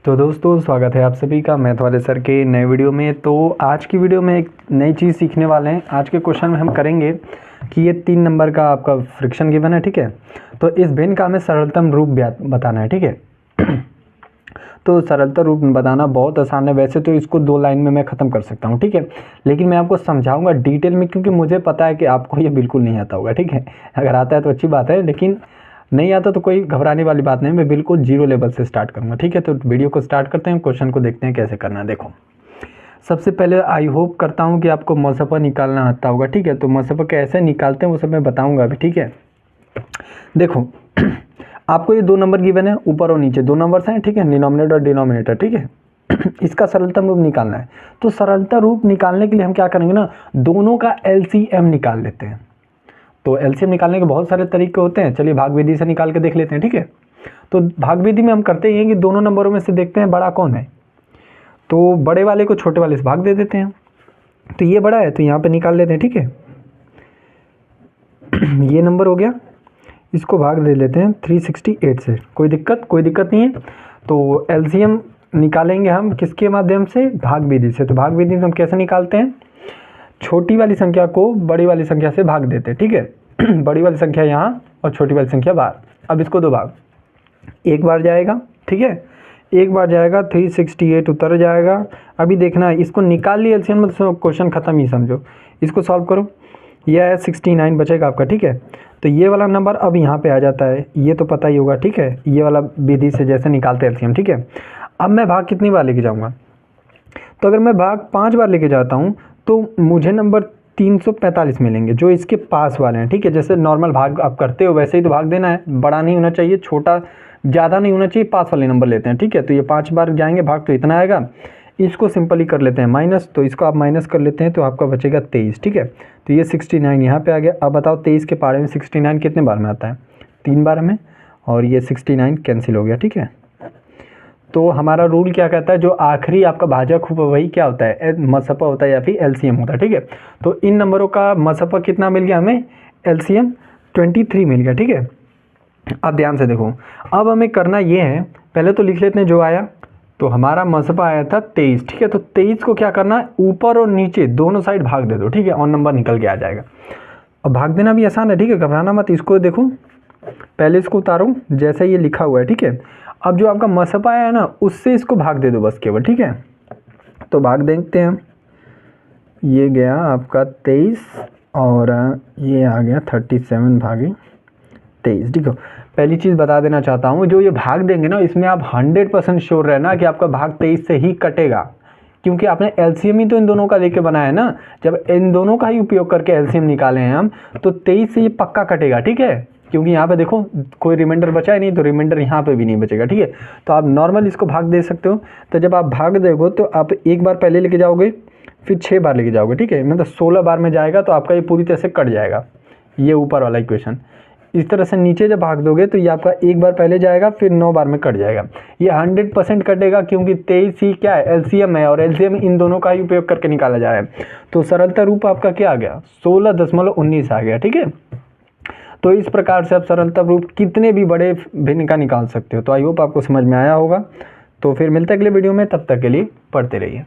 तो दोस्तों स्वागत है आप सभी का मैथ वाले सर के नए वीडियो में। तो आज की वीडियो में एक नई चीज़ सीखने वाले हैं। आज के क्वेश्चन में हम करेंगे कि ये 3 नंबर का आपका फ्रिक्शन गिवन है, ठीक है। तो इस भिन्न का हमें सरलतम रूप बताना है, ठीक है। तो सरलतम रूप बताना बहुत आसान है। वैसे तो इसको 2 लाइन में मैं ख़त्म कर सकता हूँ, ठीक है, लेकिन मैं आपको समझाऊंगा डिटेल में, क्योंकि मुझे पता है कि आपको ये बिल्कुल नहीं आता होगा, ठीक है। अगर आता है तो अच्छी बात है, लेकिन नहीं आता तो कोई घबराने वाली बात नहीं। मैं बिल्कुल जीरो लेवल से स्टार्ट करूंगा, ठीक है। तो वीडियो को स्टार्ट करते हैं, क्वेश्चन को देखते हैं कैसे करना है। देखो, सबसे पहले आई होप करता हूं कि आपको मसफा निकालना आता होगा, ठीक है। तो मसफा कैसे निकालते हैं वो सब मैं बताऊंगा अभी, ठीक है। देखो आपको ये 2 नंबर गिवन है, ऊपर और नीचे 2 नंबर्स हैं, ठीक है, डिनोमिनेटर और डिनोमिनेटर, ठीक है। इसका सरलतम रूप निकालना है। तो सरलता रूप निकालने के लिए हम क्या करेंगे ना, दोनों का एलसीएम निकाल लेते हैं। तो एलसीएम निकालने के बहुत सारे तरीके होते हैं। चलिए भाग विधि से निकाल के देख लेते हैं, ठीक है। तो भाग विधि में हम करते हैं कि दोनों नंबरों में से देखते हैं बड़ा कौन है। तो बड़े वाले को छोटे वाले से भाग दे देते हैं। तो ये बड़ा है तो यहाँ पे निकाल लेते हैं, ठीक है। ये नंबर हो गया, इसको भाग दे लेते हैं 368 से। कोई दिक्कत नहीं है। तो एलसीएम निकालेंगे हम किसके माध्यम से, भाग विधि से। तो भाग विधि में हम कैसे निकालते हैं, छोटी वाली संख्या को बड़ी वाली संख्या से भाग देते हैं, ठीक है। बड़ी वाली संख्या यहाँ और छोटी वाली संख्या बाहर। अब इसको 2 भाग, एक बार जाएगा, ठीक है, एक बार जाएगा, 368 उतर जाएगा। अभी देखना है, इसको निकाल लिया एलसीएम में तो क्वेश्चन खत्म ही समझो। इसको सॉल्व करो, यह है 69 बचेगा आपका, ठीक है। तो ये वाला नंबर अब यहाँ पे आ जाता है, ये तो पता ही होगा, ठीक है। ये वाला विधि से जैसे निकालते हैं एलसीएम, ठीक है। अब मैं भाग कितनी बार लेके जाऊँगा, तो अगर मैं भाग 5 बार लेके जाता हूँ तो मुझे नंबर 345 मिलेंगे, जो इसके पास वाले हैं, ठीक है। जैसे नॉर्मल भाग आप करते हो वैसे ही तो भाग देना है, बड़ा नहीं होना चाहिए, छोटा ज़्यादा नहीं होना चाहिए, पास वाले नंबर लेते हैं, ठीक है। तो ये 5 बार जाएंगे भाग तो इतना आएगा। इसको सिंपली कर लेते हैं माइनस, तो इसको आप माइनस कर लेते हैं तो आपका बचेगा 23, ठीक है। तो ये 69 यहाँ पे आ गया। अब बताओ 23 के पारे में 69 कितने बार में आता है, 3 बार में, और ये 69 कैंसिल हो गया, ठीक है। तो हमारा रूल क्या कहता है, जो आखिरी आपका भाजक हो वही क्या होता है, मसफा होता है या फिर एलसीएम होता है, ठीक है। तो इन नंबरों का मसफा कितना मिल गया हमें, एलसीएम 23 मिल गया, ठीक है। अब ध्यान से देखो, अब हमें करना ये है, पहले तो लिख लेते हैं जो आया। तो हमारा मसफा आया था 23, ठीक है। तो 23 को क्या करना है, ऊपर और नीचे दोनों साइड भाग दे दो, ठीक है, और नंबर निकल के आ जाएगा। अब भाग देना भी आसान है, ठीक है, घबराना मत। इसको देखो, पहले इसको उतारो जैसे ये लिखा हुआ है, ठीक है। अब जो आपका मसफा है ना, उससे इसको भाग दे दो बस केवल, ठीक है। तो भाग देखते हैं, ये गया आपका 23 और ये आ गया 37 भागे 23, ठीक है। पहली चीज़ बता देना चाहता हूँ, जो ये भाग देंगे ना, इसमें आप 100% श्योर रहना कि आपका भाग 23 से ही कटेगा, क्योंकि आपने एलसीएम ही तो इन दोनों का लेके बनाया है ना। जब इन दोनों का ही उपयोग करके एलसीएम निकाले हैं हम, तो 23 से ये पक्का कटेगा, ठीक है। क्योंकि यहाँ पे देखो कोई रिमाइंडर बचा ही नहीं, तो रिमाइंडर यहाँ पे भी नहीं बचेगा, ठीक है। तो आप नॉर्मल इसको भाग दे सकते हो। तो जब आप भाग दोगे तो आप एक बार पहले लेके जाओगे, फिर 6 बार लेके जाओगे, ठीक है। मतलब 16 बार में जाएगा तो आपका ये पूरी तरह से कट जाएगा, ये ऊपर वाला इक्वेशन। इस तरह से नीचे जब भाग दोगे तो ये आपका एक बार पहले जाएगा, फिर 9 बार में कट जाएगा। ये 100% कटेगा, क्योंकि 23 ही क्या है, एलसीएम है, और एलसीएम इन दोनों का ही उपयोग करके निकाला जा रहा है। तो सरलता रूप आपका क्या आ गया, 16.19 आ गया, ठीक है। तो इस प्रकार से आप सरलता रूप कितने भी बड़े भिन्न का निकाल सकते हो। तो आई होप आपको समझ में आया होगा। तो फिर मिलते हैं अगले वीडियो में, तब तक के लिए पढ़ते रहिए।